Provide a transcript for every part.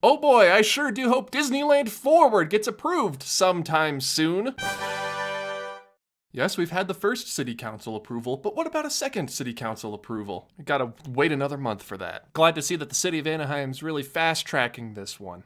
Oh boy, I sure do hope Disneyland Forward gets approved sometime soon. Yes, we've had the first city council approval, but what about a second city council approval? We gotta wait another month for that. Glad to see that the city of Anaheim's really fast-tracking this one.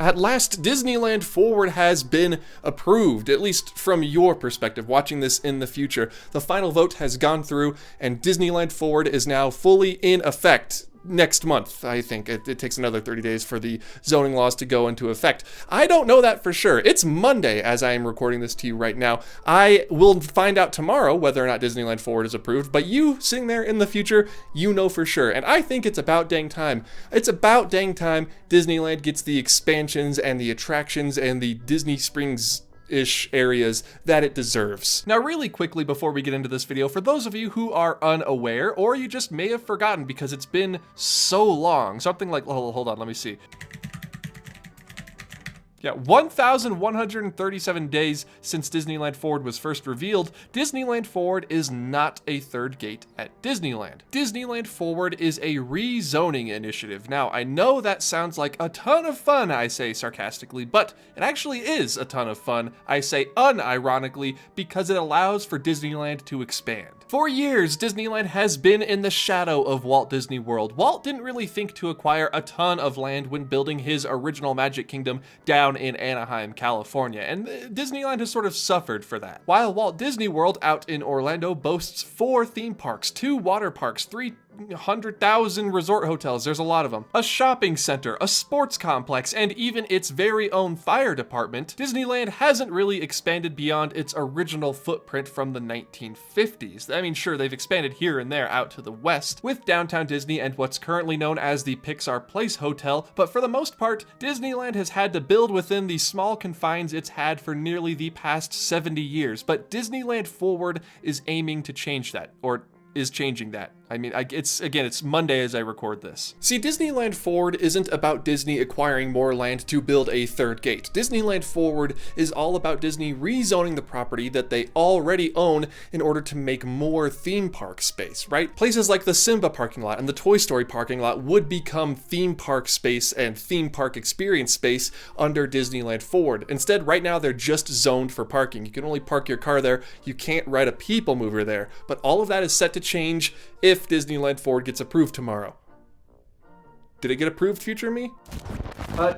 At last, Disneyland Forward has been approved, at least from your perspective, watching this in the future. The final vote has gone through, and Disneyland Forward is now fully in effect. Next month, I think. It takes another 30 days for the zoning laws to go into effect. I don't know that for sure. It's Monday as I am recording this to you right now. I will find out tomorrow whether or not Disneyland Forward is approved, but you sitting there in the future, you know for sure. And I think it's about dang time. It's about dang time Disneyland gets the expansions and the attractions and the Disney Springs-ish areas that it deserves. Now really quickly before we get into this video, for those of you who are unaware, or you just may have forgotten because it's been so long, something like, hold on, let me see. Yeah, 1,137 days since Disneyland Forward was first revealed, Disneyland Forward is not a third gate at Disneyland. Disneyland Forward is a rezoning initiative. Now, I know that sounds like a ton of fun, I say sarcastically, but it actually is a ton of fun, I say unironically, because it allows for Disneyland to expand. For years, Disneyland has been in the shadow of Walt Disney World. Walt didn't really think to acquire a ton of land when building his original Magic Kingdom down in Anaheim, California, and Disneyland has sort of suffered for that. While Walt Disney World out in Orlando boasts 4 theme parks, 2 water parks, 300,000 resort hotels, there's a lot of them, a shopping center, a sports complex, and even its very own fire department, Disneyland hasn't really expanded beyond its original footprint from the 1950s. I mean, sure, they've expanded here and there out to the west, with Downtown Disney and what's currently known as the Pixar Place Hotel, but for the most part, Disneyland has had to build within the small confines it's had for nearly the past 70 years, but Disneyland Forward is aiming to change that, or is changing that. I mean, it's Monday as I record this. See, Disneyland Forward isn't about Disney acquiring more land to build a third gate. Disneyland Forward is all about Disney rezoning the property that they already own in order to make more theme park space, right? Places like the Simba parking lot and the Toy Story parking lot would become theme park space and theme park experience space under Disneyland Forward. Instead, right now, they're just zoned for parking. You can only park your car there. You can't ride a people mover there. But all of that is set to change if Disneyland Forward gets approved tomorrow. Did it get approved, future me?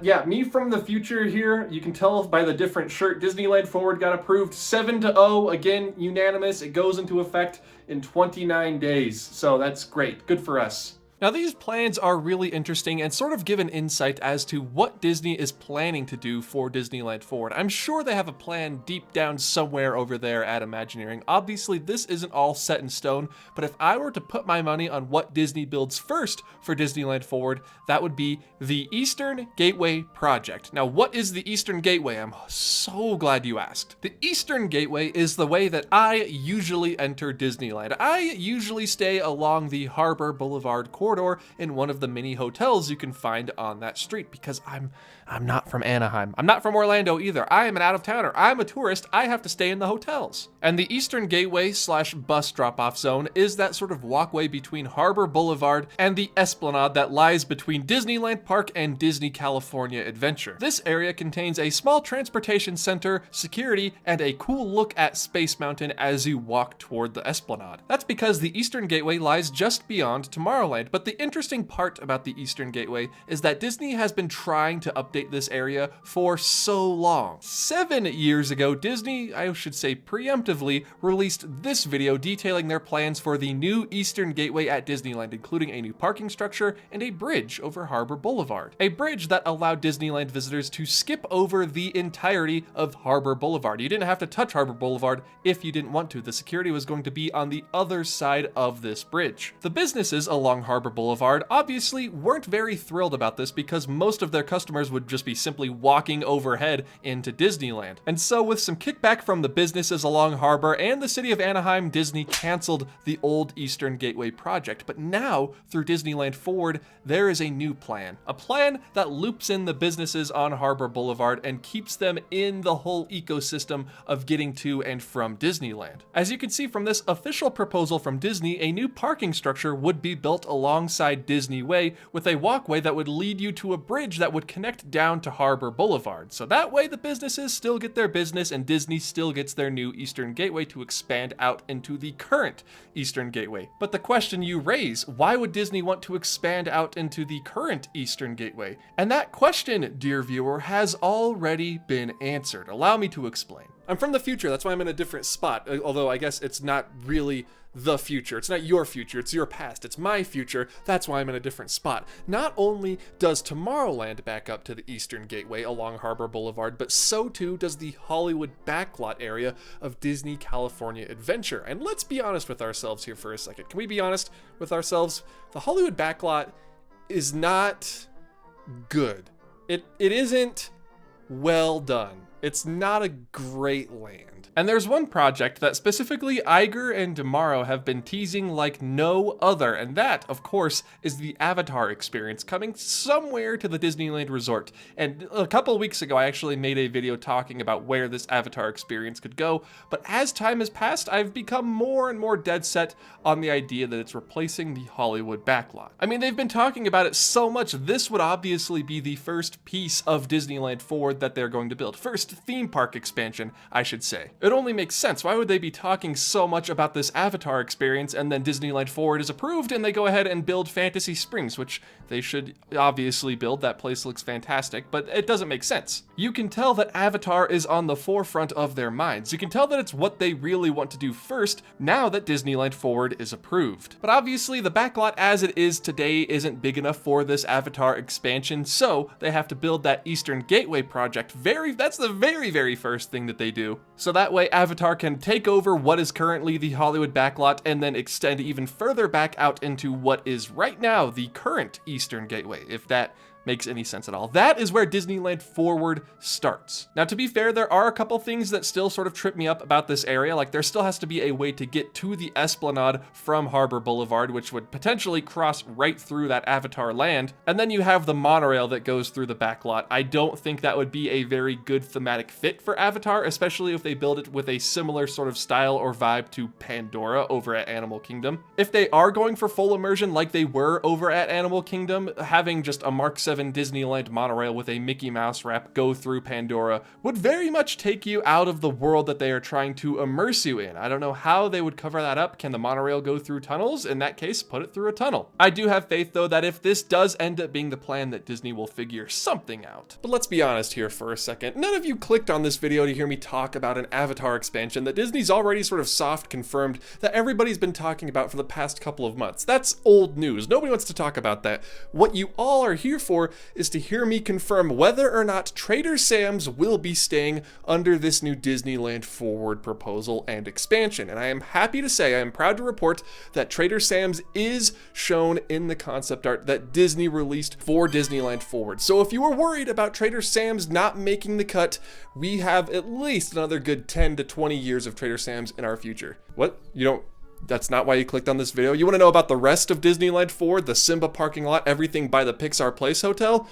Yeah, me from the future here. You can tell by the different shirt. Disneyland Forward got approved 7-0, again, unanimous. It goes into effect in 29 days, so that's great. Good for us. Now these plans are really interesting and sort of give an insight as to what Disney is planning to do for Disneyland Forward. I'm sure they have a plan deep down somewhere over there at Imagineering. Obviously this isn't all set in stone, but if I were to put my money on what Disney builds first for Disneyland Forward, that would be the Eastern Gateway Project. Now what is the Eastern Gateway? I'm so glad you asked. The Eastern Gateway is the way that I usually enter Disneyland. I usually stay along the Harbor Boulevard corridor in one of the many hotels you can find on that street, because I'm not from Anaheim. I'm not from Orlando either. I am an out-of-towner. I'm a tourist. I have to stay in the hotels. And the Eastern Gateway / bus drop-off zone is that sort of walkway between Harbor Boulevard and the Esplanade that lies between Disneyland Park and Disney California Adventure. This area contains a small transportation center, security, and a cool look at Space Mountain as you walk toward the Esplanade. That's because the Eastern Gateway lies just beyond Tomorrowland, but the interesting part about the Eastern Gateway is that Disney has been trying to update this area for so long. 7 years ago, Disney, I should say preemptively, released this video detailing their plans for the new Eastern Gateway at Disneyland, including a new parking structure and a bridge over Harbor Boulevard. A bridge that allowed Disneyland visitors to skip over the entirety of Harbor Boulevard. You didn't have to touch Harbor Boulevard if you didn't want to. The security was going to be on the other side of this bridge. The businesses along Harbor Boulevard obviously weren't very thrilled about this because most of their customers would just be simply walking overhead into Disneyland. And so with some kickback from the businesses along Harbor and the city of Anaheim, Disney canceled the old Eastern Gateway project. But now, through Disneyland Forward, there is a new plan. A plan that loops in the businesses on Harbor Boulevard and keeps them in the whole ecosystem of getting to and from Disneyland. As you can see from this official proposal from Disney, a new parking structure would be built along alongside Disney Way with a walkway that would lead you to a bridge that would connect down to Harbor Boulevard. So that way the businesses still get their business and Disney still gets their new Eastern Gateway to expand out into the current Eastern Gateway. But the question you raise, why would Disney want to expand out into the current Eastern Gateway? And that question, dear viewer, has already been answered. Allow me to explain. I'm from the future, that's why I'm in a different spot, although I guess it's not really the future. It's not your future, it's your past. It's my future, that's why I'm in a different spot. Not only does Tomorrowland back up to the Eastern Gateway along Harbor Boulevard, but so too does the Hollywood backlot area of Disney California Adventure. And let's be honest with ourselves here for a second. Can we be honest with ourselves? The Hollywood backlot is not good. It isn't well done. It's not a great land. And there's one project that specifically Iger and Demaro have been teasing like no other, and that, of course, is the Avatar experience coming somewhere to the Disneyland Resort. And a couple of weeks ago, I actually made a video talking about where this Avatar experience could go, but as time has passed, I've become more and more dead set on the idea that it's replacing the Hollywood backlot. I mean, they've been talking about it so much, this would obviously be the first piece of Disneyland Forward that they're going to build. First theme park expansion, I should say. It only makes sense. Why would they be talking so much about this Avatar experience and then Disneyland Forward is approved and they go ahead and build Fantasy Springs, which they should obviously build. That place looks fantastic, but it doesn't make sense. You can tell that Avatar is on the forefront of their minds. You can tell that it's what they really want to do first now that Disneyland Forward is approved. But obviously the backlot as it is today isn't big enough for this Avatar expansion, so they have to build that Eastern Gateway project. That's the very first thing that they do. So that way Avatar can take over what is currently the Hollywood backlot and then extend even further back out into what is right now the current Eastern Gateway, if that makes any sense at all. That is where Disneyland Forward starts. Now, to be fair, there are a couple things that still sort of trip me up about this area. Like, there still has to be a way to get to the Esplanade from Harbor Boulevard, which would potentially cross right through that Avatar land. And then you have the monorail that goes through the backlot. I don't think that would be a very good thematic fit for Avatar, especially if they build it with a similar sort of style or vibe to Pandora over at Animal Kingdom. If they are going for full immersion like they were over at Animal Kingdom, having just a Mark 7 Disneyland monorail with a Mickey Mouse wrap go through Pandora would very much take you out of the world that they are trying to immerse you in. I don't know how they would cover that up. Can the monorail go through tunnels? In that case, put it through a tunnel. I do have faith though that if this does end up being the plan, that Disney will figure something out. But let's be honest here for a second. None of you clicked on this video to hear me talk about an Avatar expansion that Disney's already sort of soft confirmed that everybody's been talking about for the past couple of months. That's old news. Nobody wants to talk about that. What you all are here for is to hear me confirm whether or not Trader Sam's will be staying under this new Disneyland Forward proposal and expansion. And I am happy to say, I am proud to report that Trader Sam's is shown in the concept art that Disney released for Disneyland Forward. So if you were worried about Trader Sam's not making the cut, we have at least another good 10 to 20 years of Trader Sam's in our future. What? That's not why you clicked on this video? You want to know about the rest of Disneyland Forward, the Simba parking lot, everything by the Pixar Place Hotel?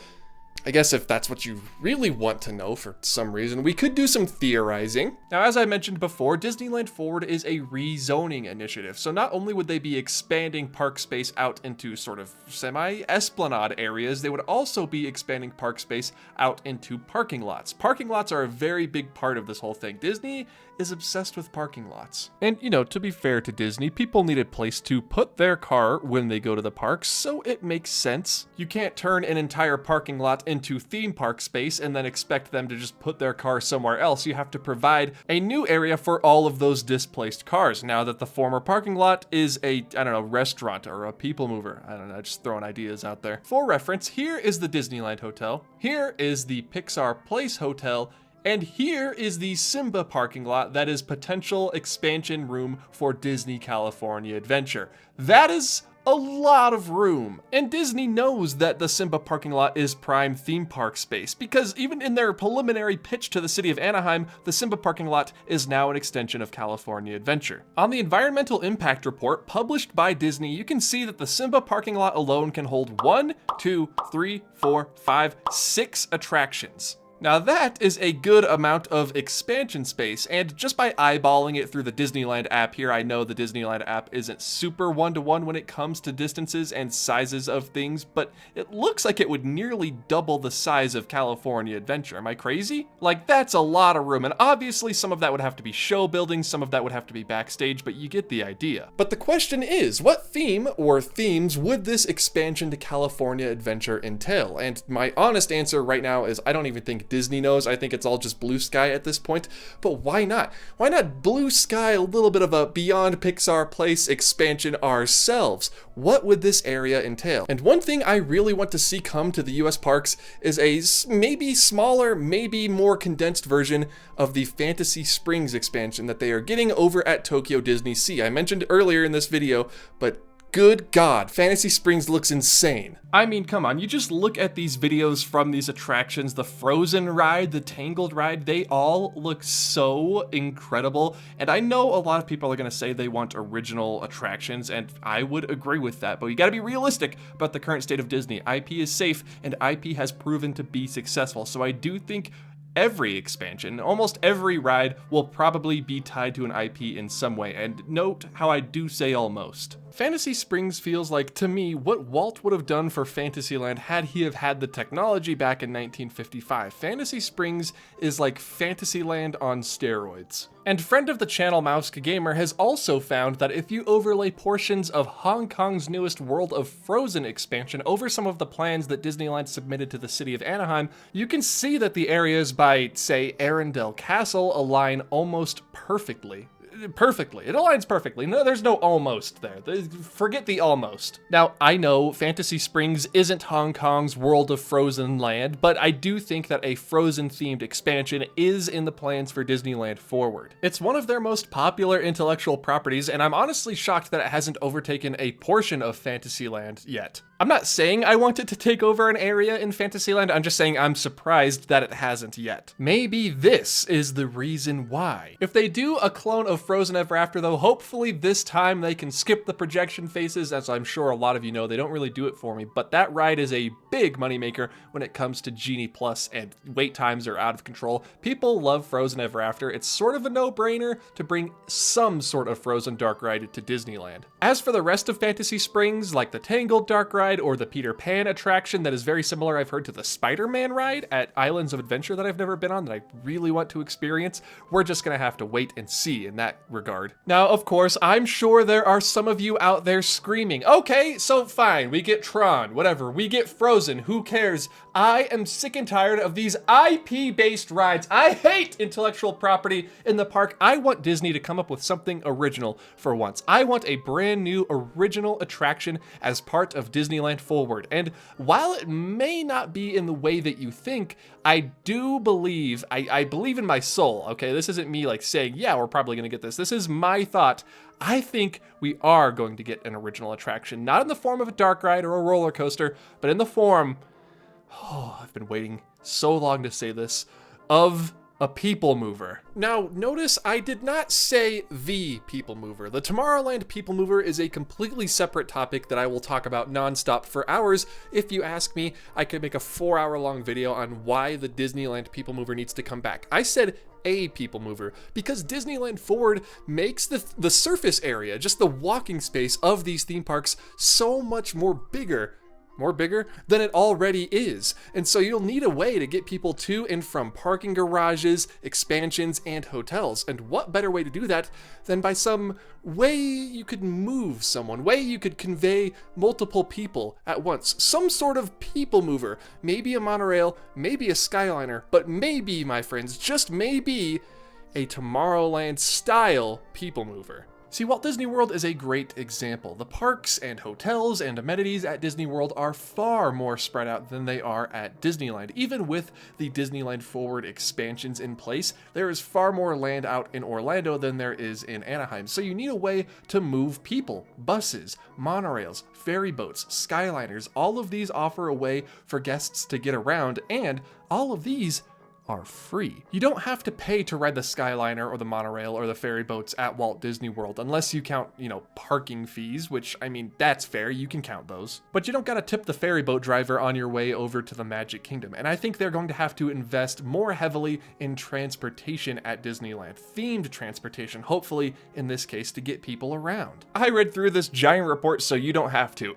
I guess if that's what you really want to know for some reason, we could do some theorizing. Now, as I mentioned before, Disneyland Forward is a rezoning initiative. So not only would they be expanding park space out into sort of semi-esplanade areas, they would also be expanding park space out into parking lots. Parking lots are a very big part of this whole thing. Disney is obsessed with parking lots. And, you know, to be fair to Disney, people need a place to put their car when they go to the parks, so it makes sense. You can't turn an entire parking lot into theme park space and then expect them to just put their car somewhere else. You have to provide a new area for all of those displaced cars. Now that the former parking lot is a, I don't know, restaurant or a people mover. I don't know, just throwing ideas out there. For reference, here is the Disneyland Hotel. Here is the Pixar Place Hotel. And here is the Simba parking lot that is potential expansion room for Disney California Adventure. That is a lot of room. And Disney knows that the Simba parking lot is prime theme park space because even in their preliminary pitch to the city of Anaheim, the Simba parking lot is now an extension of California Adventure. On the environmental impact report published by Disney, you can see that the Simba parking lot alone can hold 1, 2, 3, 4, 5, 6 attractions. Now that is a good amount of expansion space, and just by eyeballing it through the Disneyland app here, I know the Disneyland app isn't super one-to-one when it comes to distances and sizes of things, but it looks like it would nearly double the size of California Adventure. Am I crazy? Like, that's a lot of room, and obviously some of that would have to be show buildings, some of that would have to be backstage, but you get the idea. But the question is, what theme or themes would this expansion to California Adventure entail? And my honest answer right now is I don't even think Disney knows. I think it's all just blue sky at this point, but why not? Why not blue sky a little bit of a Beyond Pixar Place expansion ourselves? What would this area entail? And one thing I really want to see come to the US parks is a maybe smaller, maybe more condensed version of the Fantasy Springs expansion that they are getting over at Tokyo Disney Sea. I mentioned earlier in this video, but good God, Fantasy Springs looks insane. I mean, come on, you just look at these videos from these attractions, the Frozen ride, the Tangled ride, they all look so incredible. And I know a lot of people are gonna say they want original attractions, and I would agree with that, but you gotta be realistic about the current state of Disney. IP is safe, and IP has proven to be successful. So I do think every expansion, almost every ride, will probably be tied to an IP in some way, and note how I do say almost. Fantasy Springs feels like, to me, what Walt would have done for Fantasyland had he have had the technology back in 1955. Fantasy Springs is like Fantasyland on steroids. And friend of the channel Mouska Gamer has also found that if you overlay portions of Hong Kong's newest World of Frozen expansion over some of the plans that Disneyland submitted to the city of Anaheim, you can see that the areas by, say, Arendelle Castle align almost perfectly. It aligns perfectly. No, there's no almost there. Forget the almost. Now, I know Fantasy Springs isn't Hong Kong's World of Frozen land, but I do think that a Frozen-themed expansion is in the plans for Disneyland Forward. It's one of their most popular intellectual properties, and I'm honestly shocked that it hasn't overtaken a portion of Fantasyland yet. I'm not saying I want it to take over an area in Fantasyland, I'm just saying I'm surprised that it hasn't yet. Maybe this is the reason why. If they do a clone of Frozen Ever After though, hopefully this time they can skip the projection phases, as I'm sure a lot of you know, they don't really do it for me, but that ride is a big moneymaker when it comes to Genie Plus, and wait times are out of control. People love Frozen Ever After. It's sort of a no-brainer to bring some sort of Frozen dark ride to Disneyland. As for the rest of Fantasy Springs, like the Tangled dark ride or the Peter Pan attraction that is very similar, I've heard, to the Spider-Man ride at Islands of Adventure that I've never been on that I really want to experience, we're just gonna have to wait and see in that regard. Now, of course, I'm sure there are some of you out there screaming, okay, so fine, we get Tron, whatever, we get Frozen, who cares? I am sick and tired of these IP-based rides. I hate intellectual property in the park. I want Disney to come up with something original for once. I want a brand new original attraction as part of Disneyland Forward. And while it may not be in the way that you think, I do believe, I believe in my soul, okay? This isn't me like saying, yeah, we're probably gonna get this. This is my thought. I think we are going to get an original attraction, not in the form of a dark ride or a roller coaster, but in the form, oh, I've been waiting so long to say this, of a people mover. Now, notice I did not say the people mover. The Tomorrowland people mover is a completely separate topic that I will talk about nonstop for hours. If you ask me, I could make a 4-hour-long video on why the Disneyland people mover needs to come back. I said a people mover because Disneyland Forward makes the surface area, just the walking space of these theme parks, so much more bigger than it already is. And so you'll need a way to get people to and from parking garages, expansions, and hotels. And what better way to do that than by some way you could move someone, way you could convey multiple people at once. Some sort of people mover, maybe a monorail, maybe a Skyliner, but maybe, my friends, just maybe a Tomorrowland style people mover. See, Walt Disney World is a great example. The parks and hotels and amenities at Disney World are far more spread out than they are at Disneyland. Even with the Disneyland Forward expansions in place, there is far more land out in Orlando than there is in Anaheim. So you need a way to move people. Buses, monorails, ferry boats, Skyliners, all of these offer a way for guests to get around, and all of these are free. You don't have to pay to ride the Skyliner or the monorail or the ferry boats at Walt Disney World, unless you count, parking fees, which, I mean, that's fair, you can count those. But you don't gotta tip the ferry boat driver on your way over to the Magic Kingdom, and I think they're going to have to invest more heavily in transportation at Disneyland, themed transportation, hopefully in this case to get people around. I read through this giant report so you don't have to.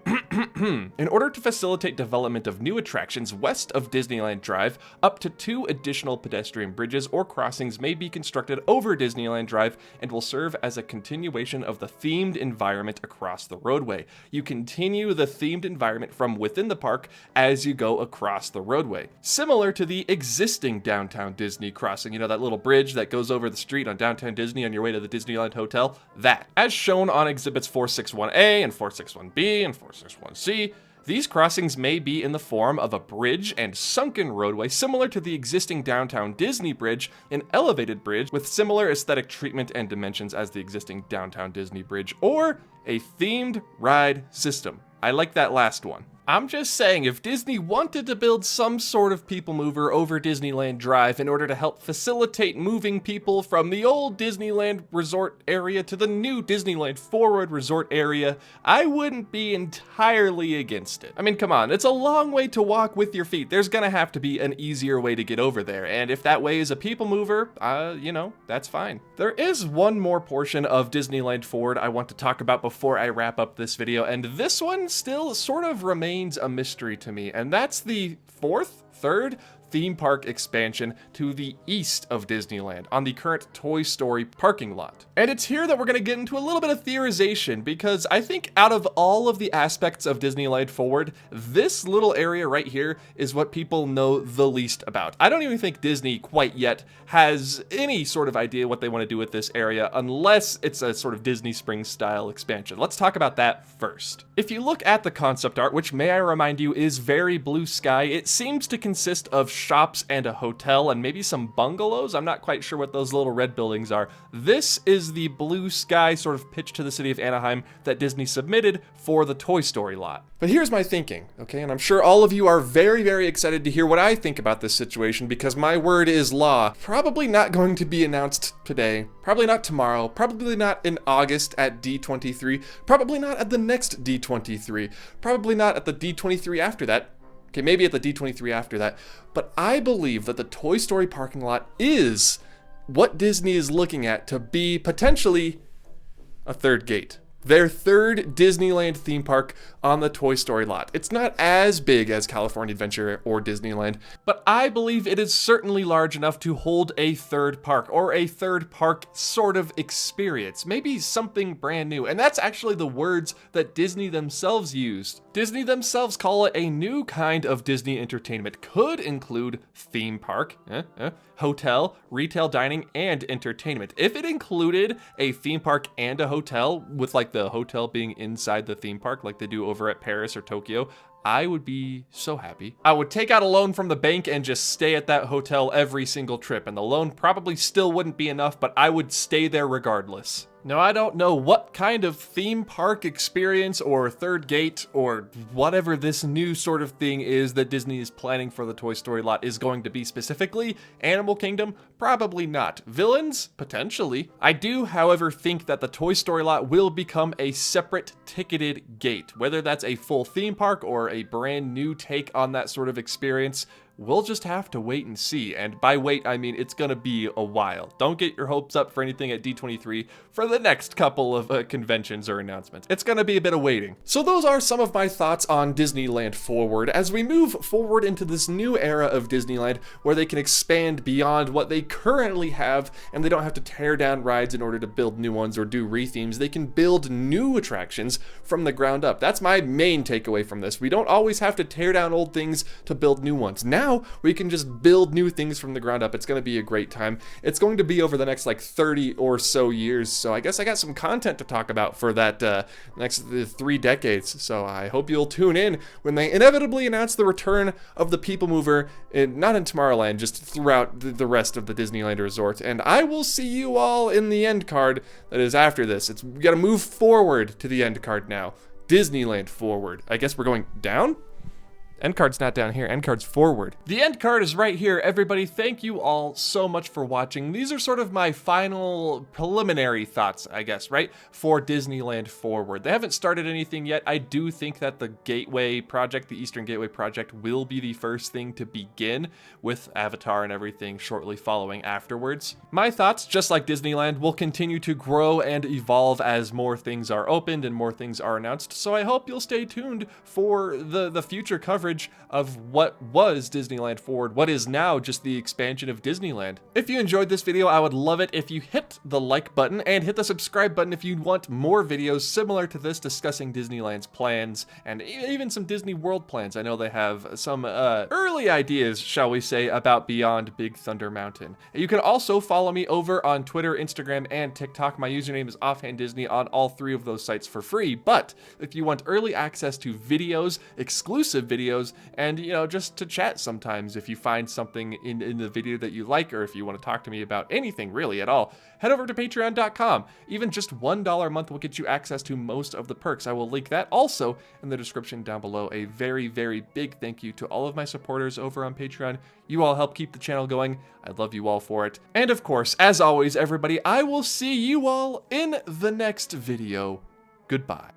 In order to facilitate development of new attractions west of Disneyland Drive, up to 2 additional pedestrian bridges or crossings may be constructed over Disneyland Drive and will serve as a continuation of the themed environment across the roadway. You continue the themed environment from within the park as you go across the roadway. Similar to the existing Downtown Disney crossing, that little bridge that goes over the street on Downtown Disney on your way to the Disneyland Hotel, that. As shown on exhibits 461A and 461B and 461C, these crossings may be in the form of a bridge and sunken roadway similar to the existing Downtown Disney Bridge, an elevated bridge with similar aesthetic treatment and dimensions as the existing Downtown Disney Bridge, or a themed ride system. I like that last one. I'm just saying, if Disney wanted to build some sort of people mover over Disneyland Drive in order to help facilitate moving people from the old Disneyland Resort area to the new Disneyland Forward Resort area, I wouldn't be entirely against it. I mean, come on, it's a long way to walk with your feet. There's gonna have to be an easier way to get over there, and if that way is a people mover, that's fine. There is one more portion of Disneyland Forward I want to talk about before I wrap up this video, and this one still sort of remains a mystery to me, and that's the third theme park expansion to the east of Disneyland on the current Toy Story parking lot. And it's here that we're going to get into a little bit of theorization, because I think out of all of the aspects of Disneyland Forward, this little area right here is what people know the least about. I don't even think Disney quite yet has any sort of idea what they want to do with this area, unless it's a sort of Disney Springs style expansion. Let's talk about that first. If you look at the concept art, which may I remind you is very blue sky, it seems to consist of shops and a hotel and maybe some bungalows. I'm not quite sure what those little red buildings are. This is the blue sky sort of pitch to the city of Anaheim that Disney submitted for the Toy Story lot. But here's my thinking, okay? And I'm sure all of you are very, very excited to hear what I think about this situation, because my word is law. Probably not going to be announced today, probably not tomorrow, probably not in August at D23, probably not at the next D23, probably not at the D23 after that. Okay, maybe at the D23 after that, but I believe that the Toy Story parking lot is what Disney is looking at to be potentially a third gate. Their third Disneyland theme park on the Toy Story lot. It's not as big as California Adventure or Disneyland, but I believe it is certainly large enough to hold a third park, or a third park sort of experience. Maybe something brand new. And that's actually the words that Disney themselves used. Disney themselves call it a new kind of Disney entertainment. Could include theme park, hotel, retail dining, and entertainment. If it included a theme park and a hotel, with like the hotel being inside the theme park like they do over at Paris or Tokyo, I would be so happy. I would take out a loan from the bank and just stay at that hotel every single trip, and the loan probably still wouldn't be enough, but I would stay there regardless. Now, I don't know what kind of theme park experience or third gate or whatever this new sort of thing is that Disney is planning for the Toy Story lot is going to be specifically. Animal Kingdom? Probably not. Villains? Potentially. I do, however, think that the Toy Story lot will become a separate ticketed gate. Whether that's a full theme park or a brand new take on that sort of experience, we'll just have to wait and see. And by wait, I mean it's gonna be a while. Don't get your hopes up for anything at D23 for the next couple of conventions or announcements. It's gonna be a bit of waiting. So those are some of my thoughts on Disneyland Forward as we move forward into this new era of Disneyland where they can expand beyond what they currently have, and they don't have to tear down rides in order to build new ones or do rethemes. They can build new attractions from the ground up. That's my main takeaway from this. We don't always have to tear down old things to build new ones. Now we can just build new things from the ground up. It's going to be a great time. It's going to be over the next like 30 or so years. So I guess I got some content to talk about for that next 3 decades. So I hope you'll tune in when they inevitably announce the return of the People Mover, not in Tomorrowland, just throughout the rest of the Disneyland Resort. And I will see you all in the end card that is after this. We got to move forward to the end card now. Disneyland Forward. I guess we're going down? End card's not down here, end card's forward. The end card is right here. Everybody, thank you all so much for watching. These are sort of my final preliminary thoughts, I guess, right? For Disneyland Forward. They haven't started anything yet. I do think that the Gateway project, the Eastern Gateway project, will be the first thing to begin, with Avatar and everything shortly following afterwards. My thoughts, just like Disneyland, will continue to grow and evolve as more things are opened and more things are announced, so I hope you'll stay tuned for the future coverage of what was Disneyland Forward, what is now just the expansion of Disneyland. If you enjoyed this video, I would love it if you hit the like button and hit the subscribe button if you want more videos similar to this discussing Disneyland's plans and even some Disney World plans. I know they have some early ideas, shall we say, about Beyond Big Thunder Mountain. You can also follow me over on Twitter, Instagram, and TikTok. My username is Offhand Disney on all three of those sites for free, but if you want early access to videos, exclusive videos, and just to chat sometimes if you find something in the video that you like, or if you want to talk to me about anything really at all, head over to patreon.com. Even just $1 a month will get you access to most of the perks. I will link that also in the description down below. A very, very big thank you to all of my supporters over on Patreon. You all help keep the channel going. I love you all for it. And of course, as always, everybody, I will see you all in the next video. Goodbye.